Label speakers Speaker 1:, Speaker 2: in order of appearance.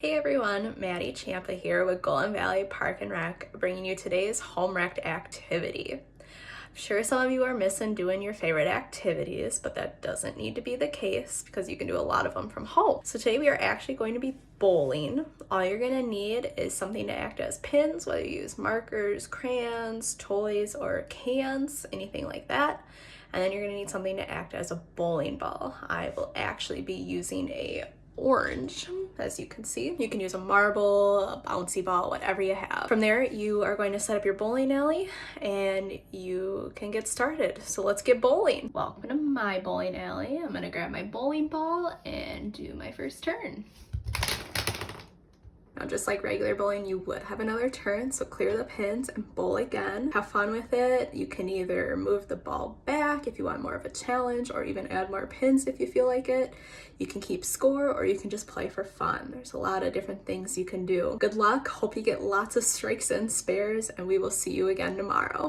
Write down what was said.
Speaker 1: Hey everyone, Maddie Champa here with Golden Valley Park and Rec, bringing you today's home rec activity. I'm sure some of you are missing doing your favorite activities, but that doesn't need to be the case because you can do a lot of them from home. So today we are actually going to be bowling. All you're going to need is something to act as pins, whether you use markers, crayons, toys, or cans, anything like that. And then you're going to need something to act as a bowling ball. I will actually be using a orange, as you can see. You can use a marble, a bouncy ball, whatever you have. From there, you are going to set up your bowling alley and you can get started. So let's get bowling. Welcome to my bowling alley. I'm gonna grab my bowling ball and do my first turn. Now, just like regular bowling, you would have another turn, so clear the pins and bowl again. Have fun with it. You can either move the ball back if you want more of a challenge, or even add more pins if you feel like it. You can keep score, or you can just play for fun. There's a lot of different things you can do. Good luck. Hope you get lots of strikes and spares, and we will see you again tomorrow.